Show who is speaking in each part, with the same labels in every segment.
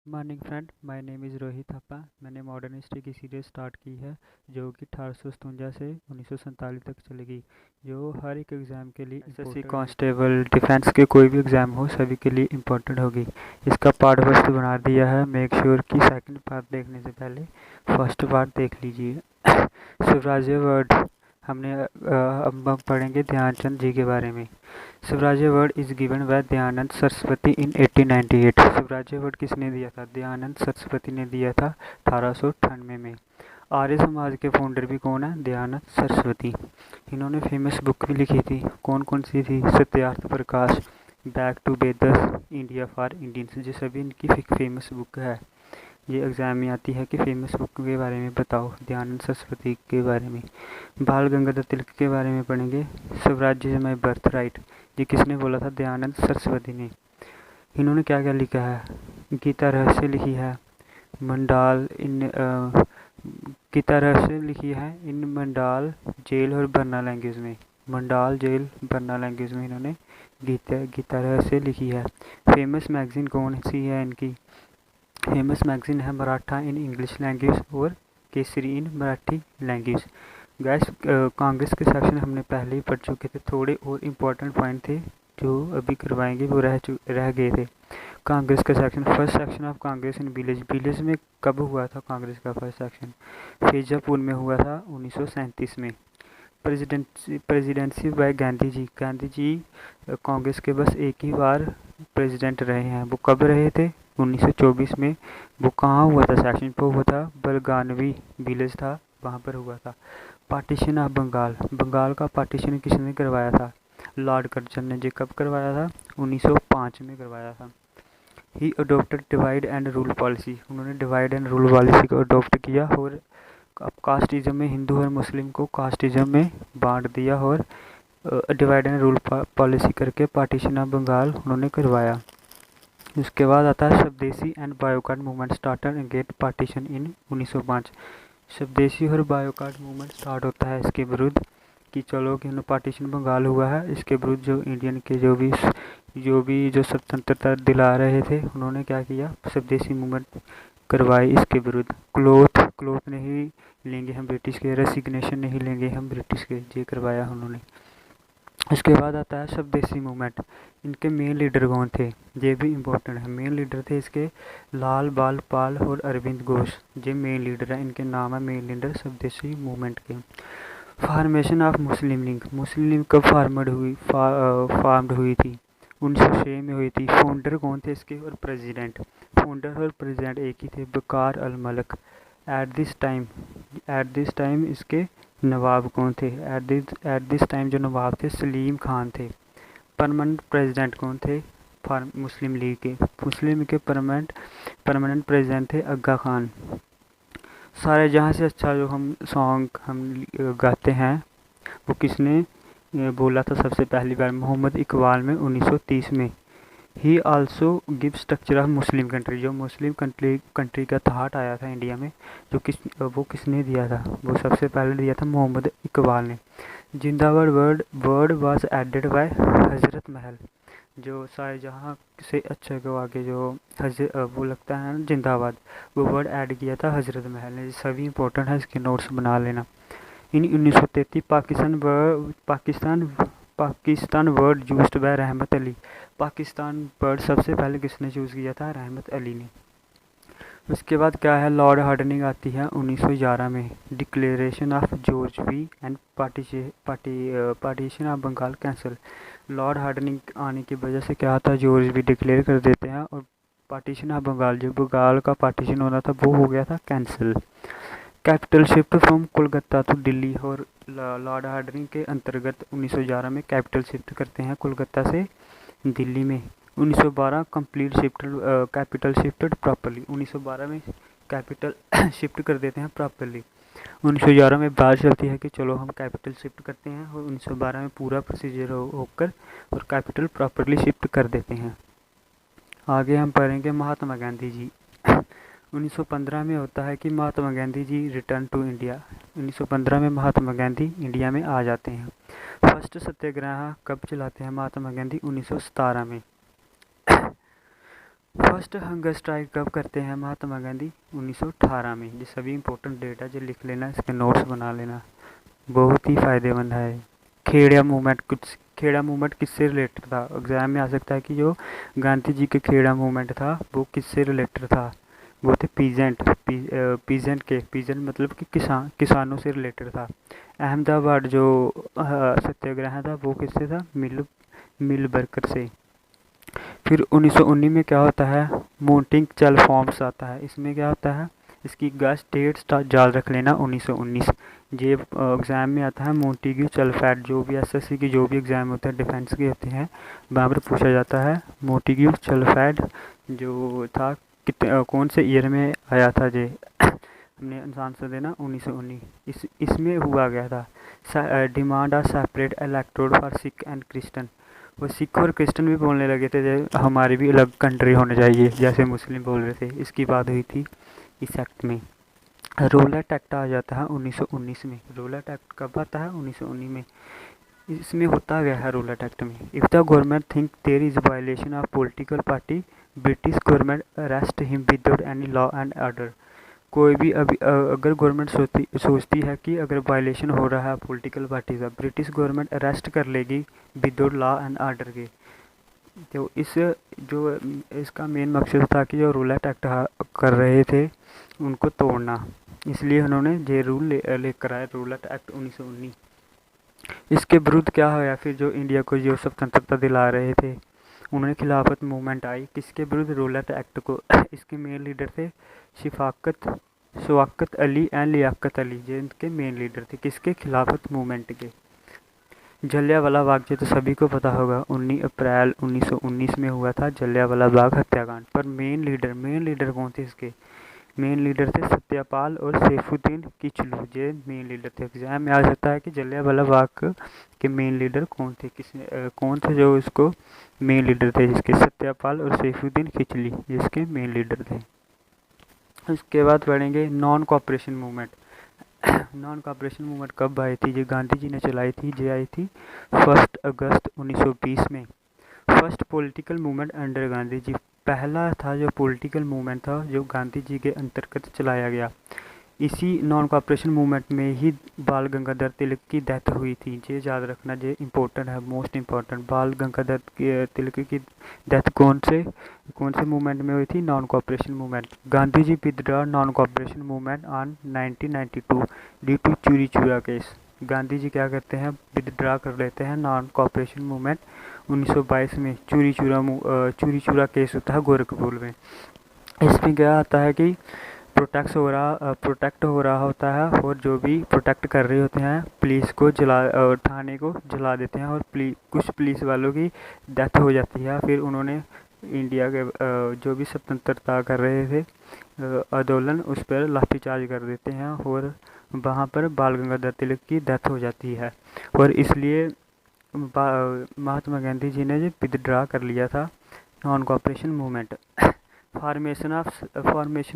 Speaker 1: Morning friend, my name is Rohit Thapa. मैंने modern history की series start की है जो कि 1857 से 1947 तक चलेगी, जो हर एक एग्ज़ाम के लिए एसएससी कांस्टेबल डिफेंस के कोई भी एग्ज़ाम हो सभी के लिए इम्पोर्टेंट होगी। इसका पार्ट वस्तु बना दिया है। मेक श्योर कि सेकंड पार्ट देखने से पहले फर्स्ट पार्ट देख लीजिए। स्वराज्य वर्ड अब हम पढ़ेंगे ध्यानचंद जी के बारे में। Swarajya award is given by Dayanand Saraswati in 1898। Swarajya award किसने दिया था? दयानंद सरस्वती ने दिया था 1898 में। आर्य समाज के फाउंडर भी कौन है? दयानंद सरस्वती। इन्होंने फेमस बुक भी लिखी थी। कौन कौन सी थी? Satyarth Prakash, back to Vedas, India for Indians. ये सभी इनकी फेमस बुक है। ये एग्ज़ाम में आती है कि फेमस बुक के बारे में बताओ, दयानंद सरस्वती के बारे में। बाल गंगाधर तिलक के बारे में पढ़ेंगे। स्वराज्य इज माय बर्थ राइट, ये किसने बोला था? दयानंद सरस्वती ने। इन्होंने क्या क्या लिखा है? गीता रहस्य लिखी है, मंडाल इन गीता रहस्य लिखी है इन मंडाल जेल और बर्ना लैंग्वेज में। मंडाल जेल बर्ना लैंग्वेज में इन्होंने गीता रहस्य लिखी है। फेमस मैगजीन कौन सी है इनकी? फेमस मैगजीन है मराठा इन इंग्लिश लैंग्वेज और केसरी इन मराठी लैंग्वेज। गैस कांग्रेस के सेक्शन हमने पहले ही पढ़ चुके थे। थोड़े और इम्पोर्टेंट पॉइंट थे जो अभी करवाएंगे, वो रह गए थे। कांग्रेस का section, first section of Congress in village. Village में कब हुआ था कांग्रेस का फर्स्ट सेक्शन? फैजापुर में हुआ था 1937 में। प्रेसिडेंसी बाय गांधी जी। गांधी जी कांग्रेस के बस एक ही बार प्रेसिडेंट रहे हैं। वो कब रहे थे? 1924 में। वो कहाँ हुआ था? सेक्शन पर हुआ था, बलगानवी विलेज था, वहाँ पर हुआ था। Partition of Bengal. बंगाल का पार्टीशन किसने करवाया था? लॉर्ड कर्जन ने। जो कब करवाया था? 1905 में करवाया था। He adopted divide and rule policy. उन्होंने डिवाइड एंड रूल पॉलिसी को अडोप्ट किया और अब कास्टिज्म में हिंदू और मुस्लिम को कास्टिज्म में बांट दिया और डिवाइड एंड रूल पॉलिसी करके पार्टीशन ऑफ बंगाल उन्होंने करवाया। उसके बाद आता है swadeshi and boycott movement started against partition in 1905। Swadeshi और बायोकाट मूवमेंट स्टार्ट होता है इसके विरुद्ध कि चलो कि पार्टीशन बंगाल हुआ है, इसके विरुद्ध जो इंडियन के जो स्वतंत्रता दिला रहे थे उन्होंने क्या किया? स्वदेशी मूवमेंट करवाई इसके विरुद्ध। क्लोथ नहीं लेंगे हम ब्रिटिश के, रेसिग्नेशन नहीं लेंगे हम ब्रिटिश के, ये करवाया उन्होंने। उसके बाद आता है स्वदेशी मूवमेंट। इनके मेन लीडर कौन थे? ये भी इम्पोर्टेंट है। मेन लीडर थे इसके लाल बाल पाल और अरविंद घोष। ये मेन लीडर है, इनके नाम है मेन लीडर स्वदेशी मूवमेंट के। Formation of Muslim league. Muslim league कब फार्म्ड हुई थी? 1906 में हुई थी। फाउंडर कौन थे इसके और प्रेसिडेंट? फाउंडर और प्रेसिडेंट एक ही थे, बकार अल मलक। एट दिस टाइम इसके नवाब कौन थे? एट दिस टाइम जो नवाब थे सलीम खान थे। परमानेंट प्रेसिडेंट कौन थे? मुस्लिम लीग के। मुस्लिम लीग के परमानेंट प्रेसिडेंट थे अग्गा खान। सारे जहाँ से अच्छा जो हम सॉन्ग हम गाते हैं वो किसने बोला था सबसे पहली बार? मोहम्मद इकबाल में 1930 में। ही also give structure of Muslim country. जो मुस्लिम कंट्री का थाट आया था इंडिया में, वो किसने दिया था? वो सबसे पहले दिया था मोहम्मद इकबाल ने। जिंदाबाद word was added by Hazrat Mahal. जो शाहजहाँ से अच्छा को आगे जो वो लगता है ना जिंदाबाद, वो वर्ड ऐड किया था हजरत महल ने। सभी इंपॉर्टेंट है, इसके नोट्स बना लेना। इन 1933 पाकिस्तान वर्ड यूज्ड बाय रहमत अली। पाकिस्तान वर्ड सबसे पहले किसने चूज़ किया था? रहमत अली ने। उसके बाद क्या है? लॉर्ड हार्डनिंग आती है 1911 में। Declaration of George V and partition of Bengal cancel. Lord Hardinge आने की वजह से क्या था? जॉर्ज वी डिक्लेयर कर देते हैं और पार्टीशन ऑफ बंगाल, जो बंगाल का पार्टीशन होना था, वो हो गया था cancel. Capital shift from Kolkata to Delhi. और लॉर्ड हार्डनिंग के अंतर्गत 1911 में कैपिटल शिफ्ट करते हैं कोलकाता से दिल्ली में। 1912 कंप्लीट कैपिटल शिफ्टेड प्रॉपरली। 1912 में कैपिटल शिफ्ट कर देते हैं प्रॉपरली। 1911 में बात चलती है कि चलो हम कैपिटल शिफ्ट करते हैं और 1912 में पूरा प्रोसीजर होकर और कैपिटल प्रॉपरली शिफ्ट कर देते हैं। आगे हम पढ़ेंगे महात्मा गांधी जी। 1915 में होता है कि Mahatma Gandhi ji return to India. 1915 में महात्मा गांधी इंडिया में आ जाते हैं। फर्स्ट सत्याग्रह कब चलाते हैं महात्मा गांधी? 1917 में। फर्स्ट हंगर स्ट्राइक कब करते हैं महात्मा गांधी? 1918 में। ये सभी इंपॉर्टेंट डेटा जो लिख लेना, इसके नोट्स बना लेना, बहुत ही फ़ायदेमंद है। खेड़ा मूवमेंट किससे रिलेटेड था? एग्ज़ाम में आ सकता है कि जो गांधी जी के खेड़ा मूवमेंट था वो किससे रिलेटेड था? वो थे पीजेंट मतलब कि किसानों से रिलेटेड था। अहमदाबाद जो सत्याग्रह था वो किससे था? मिल वर्कर से। फिर 1919 में क्या होता है? मोंटिंग चल फॉर्म्स आता है। इसमें क्या होता है? इसकी गस्ट डेट याद रख लेना, 1919। ये एग्ज़ाम में आता है। मोंटेग्यू चलफैड, जो भी एसएससी की जो भी एग्ज़ाम होते हैं डिफेंस के होते हैं, वहाँ पर पूछा जाता है। मोंटेग्यू चलफैड जो था कौन से ईयर में आया था? जे हमने आंसर देना 1919। इसमें हुआ गया था demand a separate electorate for Sikh and Christian. वो सिख और क्रिश्चन भी बोलने लगे थे हमारी भी अलग कंट्री होने चाहिए, जैसे मुस्लिम बोल रहे थे। इसकी बात हुई थी इस एक्ट में। रोलेट एक्ट आ जाता है 1919 में। रोलेट एक्ट कब आता है? 1919 में। इसमें होता गया है रोलेट एक्ट में, if the government think there is violation of political party, British government arrest him without any law and order. कोई भी अगर गवर्नमेंट सोचती है कि अगर वायलेशन हो रहा है पॉलिटिकल पार्टी का, ब्रिटिश गवर्नमेंट अरेस्ट कर लेगी विदाउट लॉ एंड ऑर्डर के। तो इसका मेन मकसद था कि जो रोलेट एक्ट कर रहे थे उनको तोड़ना, इसलिए उन्होंने ये रूल लेकर आए, रोलेट एक्ट 1919। इसके विरुद्ध क्या हुआ? फिर जो इंडिया को जो स्वतंत्रता दिला रहे थे उन्होंने खिलाफत मूवमेंट आई। किसके विरुद्ध? रोलेट एक्ट को। इसके मेन लीडर थे शवाकत अली एंड लियाकत अली, जो इनके मेन लीडर थे। किसके? खिलाफत मूवमेंट के। जलियांवाला बाग जो तो सभी को पता होगा, 19 अप्रैल 1919 में हुआ था जलियांवाला बाग हत्याकांड। पर मेन लीडर कौन थे इसके? मेन लीडर थे सत्यपाल और सैफुद्दीन किचलू, ये मेन लीडर थे। एग्जाम में आ सकता है कि जलियांवाला बाग के मेन लीडर कौन थे, कौन थे जो इसको मेन लीडर थे? जिसके सत्यपाल और सैफुद्दीन किचली जिसके मेन लीडर थे। उसके बाद पढ़ेंगे non cooperation movement. Non cooperation movement कब आई थी? जो गांधी जी ने चलाई थी, ये आई थी 1 अगस्त 1920 में। First political movement under Gandhi ji, पहला था जो पॉलिटिकल मूवमेंट था जो गांधी जी के अंतर्गत चलाया गया। इसी नॉन कोऑपरेशन मूवमेंट में ही बाल गंगाधर तिलक की डेथ हुई थी। ये याद रखना, ये इम्पोर्टेंट है, मोस्ट इम्पोर्टेंट। बाल गंगाधर तिलक की डेथ कौन से मूवमेंट में हुई थी? Non cooperation movement. Gandhi ji withdraw non cooperation movement on 1992 due to Chauri Chaura case. Gandhi ji क्या करते हैं? विदड्रॉ कर लेते हैं नॉन कोऑपरेशन मूवमेंट 1922 में। चोरी चूरा केस होता है गोरखपुर में। इसमें क्या आता है कि प्रोटेक्ट हो रहा होता है, और जो भी प्रोटेक्ट कर रहे होते हैं पुलिस को थाने को जला देते हैं, और कुछ पुलिस वालों की डेथ हो जाती है। फिर उन्होंने इंडिया के जो भी स्वतंत्रता कर रहे थे आंदोलन, उस पर लाठीचार्ज कर देते हैं, और वहाँ पर बाल गंगाधर तिलक की डेथ हो जाती है। और इसलिए महात्मा गांधी जी ने विदड्रॉ कर लिया था non cooperation movement. Formation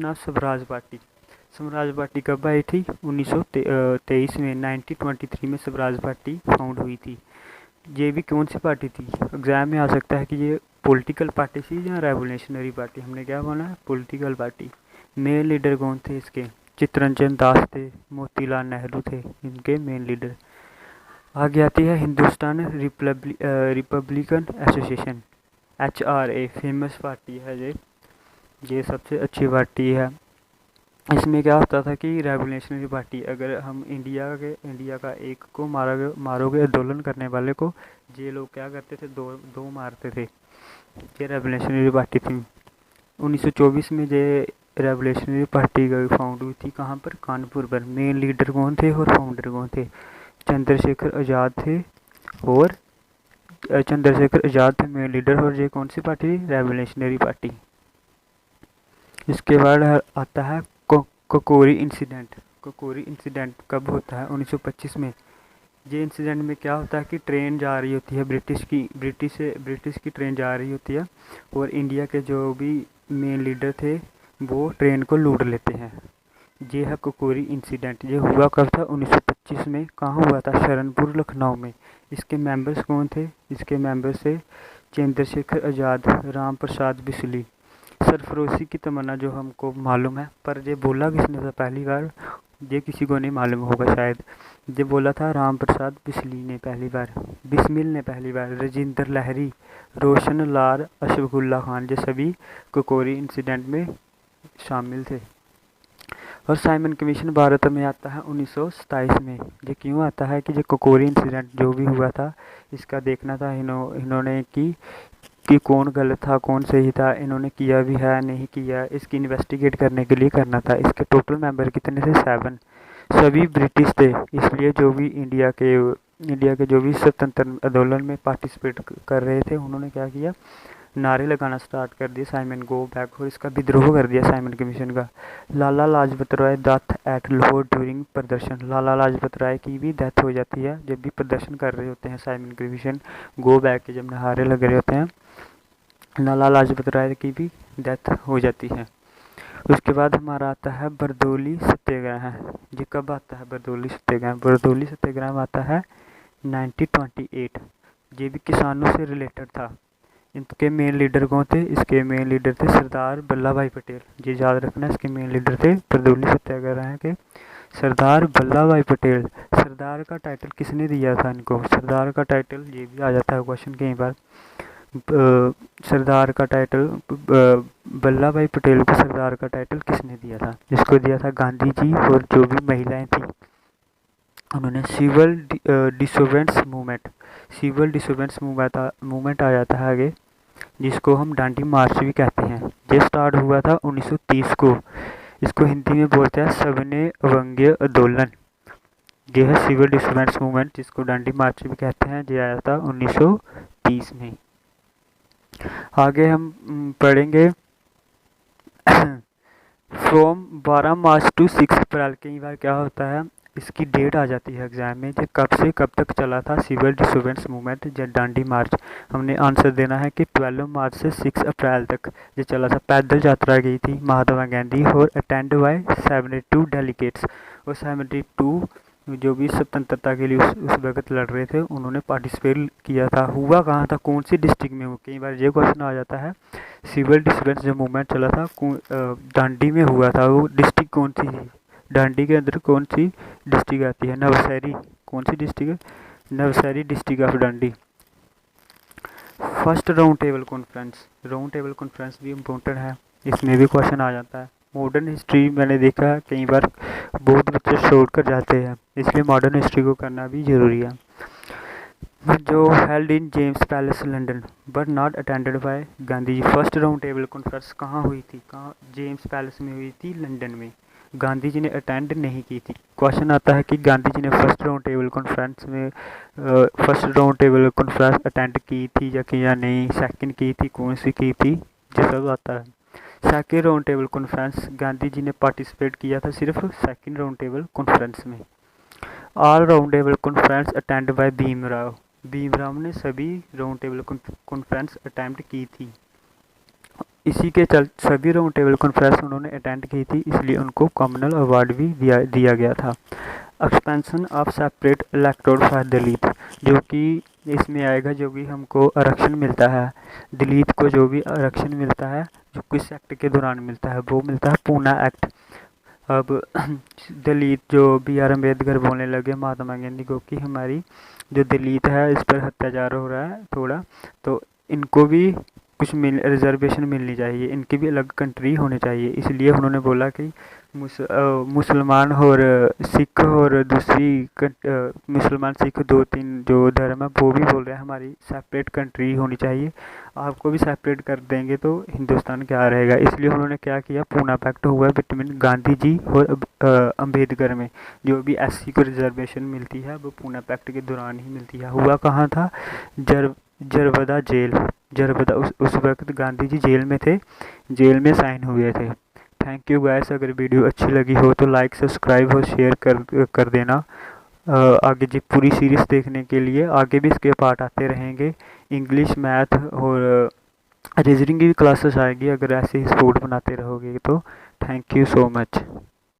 Speaker 1: of Swaraj party कब आई थी? 1923 में। 1923 में स्वराज पार्टी फाउंड हुई थी। ये भी कौन सी पार्टी थी? एग्जाम में आ सकता है कि ये पॉलिटिकल पार्टी थी या रेवोल्यूशनरी पार्टी। हमने क्या बोला है? Political party. मेन लीडर कौन थे इसके? चित्तरंजन दास थे, मोतीलाल नेहरू थे इनके मेन लीडर। आगे आती है Hindustan Republican association, HRA, famous party है ये सबसे अच्छी पार्टी है। इसमें क्या होता था कि रेवोल्यूशनरी पार्टी, अगर हम इंडिया का एक को मारोगे आंदोलन करने वाले को, ये लोग क्या करते थे? दो मारते थे। ये रेवोल्यूशनरी पार्टी थी। 1924 में ये रेवोल्यूशनरी पार्टी फाउंड हुई थी। कहाँ पर? कानपुर पर। मेन लीडर कौन थे और फाउंडर कौन थे? चंद्रशेखर आज़ाद थे, और चंद्रशेखर आज़ाद थे मेन लीडर। और ये कौन सी पार्टी? Revolutionary party. इसके बाद आता है कोकोरी इंसिडेंट कब होता है? 1925 में। ये इंसिडेंट में क्या होता है कि ट्रेन जा रही होती है ब्रिटिश की ट्रेन जा रही होती है, और इंडिया के जो भी मेन लीडर थे वो ट्रेन को लूट लेते हैं। ये है कोकोरी इंसिडेंट। ये हुआ कब था? 1925 में। कहाँ हुआ था? शरणपुर, लखनऊ में। इसके मेंबर्स कौन थे? इसके मेंबर्स थे चंद्रशेखर आज़ाद, राम प्रसाद बिस्मिल, सरफरोशी की तमन्ना जो हमको मालूम है, पर ये बोला किसने था पहली बार, ये किसी को नहीं मालूम होगा शायद। ये बोला था राम प्रसाद बिस्मिल ने पहली बार। राजेंद्र लहरी, रोशन लाल, अशफाकुल्ला खान, ये सभी कोकोरी इंसिडेंट में शामिल थे। और साइमन कमीशन भारत में आता है 1927 में। ये क्यों आता है कि ये कोकोरी इंसिडेंट जो भी हुआ था, इसका देखना था इन्होंने कि कौन गलत था कौन सही था, इन्होंने किया भी है नहीं किया, इसकी इन्वेस्टिगेट करने के लिए करना था। इसके टोटल मेंबर कितने थे? 7, सभी ब्रिटिश थे। इसलिए जो भी इंडिया के जो भी स्वतंत्र आंदोलन में पार्टिसिपेट कर रहे थे, उन्होंने क्या किया, नारे लगाना स्टार्ट कर दिए साइमन गो बैक, और इसका विद्रोह कर दिया साइमन कमीशन का। Lala Lajpat Rai death eight Lahore during प्रदर्शन। लाला लाजपत राय की भी डेथ हो जाती है जब भी प्रदर्शन कर रहे होते हैं साइमन कमीशन गो बैक के, जब नारे लग रहे होते हैं, लाला लाजपत राय की भी डेथ हो जाती है। उसके बाद हमारा आता है बरदौली सत्याग्रह। ये कब आता है बरदौली सत्याग्रह? बरदौली सत्याग्रह आता है 1928। ये भी किसानों से रिलेटेड था। इनके मेन लीडर कौन थे? इसके मेन लीडर थे सरदार वल्लभ भाई पटेल। ये याद रखना, इसके मेन लीडर थे बरदौली सत्याग्रह के सरदार वल्लभ भाई पटेल। सरदार का टाइटल किसने दिया था इनको? सरदार का टाइटल, ये भी आ जाता है क्वेश्चन कई बार, सरदार का टाइटल वल्लभ भाई पटेल को सरदार का टाइटल किसने दिया था? जिसको दिया था गांधी जी, और जो भी महिलाएं थी उन्होंने सिविल डिसोबेंस मूवमेंट आ जाता है आगे, जिसको हम डांडी मार्च भी कहते हैं। ये स्टार्ट हुआ था 1930 को। इसको हिंदी में बोलते हैं सविनय अवज्ञा आंदोलन। ये है सिविल डिसोबेंस मूवमेंट, जिसको डांडी मार्च भी कहते हैं। ये आया था 1930 में। आगे हम पढ़ेंगे फ्रॉम 12 मार्च टू 6 अप्रैल। कई बार क्या होता है, इसकी डेट आ जाती है एग्जाम में, जो कब से कब तक चला था सिविल डिसोबेंस मूवमेंट या डांडी मार्च। हमने आंसर देना है कि 12 मार्च से 6 अप्रैल तक ये चला था। पैदल यात्रा गई थी महात्मा गांधी, और अटेंड बाय 72 डेलीगेट्स। और 72 जो भी स्वतंत्रता के लिए उस वक्त लड़ रहे थे, उन्होंने पार्टिसिपेट किया था। हुआ कहाँ था, कौन सी डिस्ट्रिक्ट में? वो कई बार ये क्वेश्चन आ जाता है। सिविल डिसोबेंस जो मूवमेंट चला था डांडी में हुआ था। वो डिस्ट्रिक्ट कौन सी थी? डांडी के अंदर कौन सी डिस्ट्रिक्ट आती है? नवसारी। कौन सी डिस्ट्रिक्ट है? Navsari district of Dandi. First round table conference भी इम्पोर्टेंट है, इसमें भी क्वेश्चन आ जाता है। मॉडर्न हिस्ट्री मैंने देखा है कई बार बहुत बच्चे छोड़ कर जाते हैं, इसलिए मॉडर्न हिस्ट्री को करना भी ज़रूरी है। जो held in James Palace London but not attended by Gandhi ji. First round table conference कहाँ हुई थी? जेम्स पैलेस में हुई थी, लंदन में। गांधी जी ने अटेंड नहीं की थी। क्वेश्चन आता है कि गांधी जी ने first round table conference attend की थी या किया नहीं, सेकंड की थी, कौन सी की थी, ये सब आता है। Second round table conference Gandhi ji ने पार्टिसिपेट किया था सिर्फ सेकेंड राउंड टेबल कॉन्फ्रेंस में। All round table conference attend by Bhimrao ने सभी राउंड टेबल कॉन्फ्रेंस अटेम्प्ट की थी। इसी के सभी राउंड टेबल कॉन्फ्रेंस उन्होंने अटेंड की थी, इसलिए उनको कॉमनवेल्थ अवार्ड भी दिया गया था। Expansion of separate electoral for Dalit, जो कि इसमें आएगा, जो भी हमको आरक्षण मिलता है दलित को, जो भी आरक्षण मिलता है जो किस एक्ट के दौरान मिलता है, वो मिलता है पूना एक्ट। अब दलित जो BR अम्बेडकर बोलने लगे महात्मा गांधी को कि हमारी जो दलित है इस पर अत्याचार हो रहा है थोड़ा, तो इनको भी कुछ रिजर्वेशन मिलनी चाहिए, इनकी भी अलग कंट्री होनी चाहिए। इसलिए उन्होंने बोला कि मुसलमान और सिख और दूसरी मुसलमान सिख 2-3 जो धर्म है वो भी बोल रहे हैं हमारी सेपरेट कंट्री होनी चाहिए, आपको भी सेपरेट कर देंगे तो हिंदुस्तान क्या रहेगा। इसलिए उन्होंने क्या किया, पूना पैक्ट हुआ बिटवीन गांधी जी और अम्बेडकर में। जो भी SC को रिजर्वेशन मिलती है वो पूना पैक्ट के दौरान ही मिलती है। हुआ कहाँ था? जरवदा जेल। उस वक्त गांधी जी जेल में थे, जेल में साइन हुए थे। Thank you guys. अगर वीडियो अच्छी लगी हो तो लाइक, सब्सक्राइब और शेयर कर देना। आगे जी पूरी सीरीज़ देखने के लिए आगे भी इसके पार्ट आते रहेंगे। इंग्लिश, मैथ और रीजनिंग की भी क्लासेस आएगी अगर ऐसे ही सपोर्ट बनाते रहोगे तो। Thank you so much.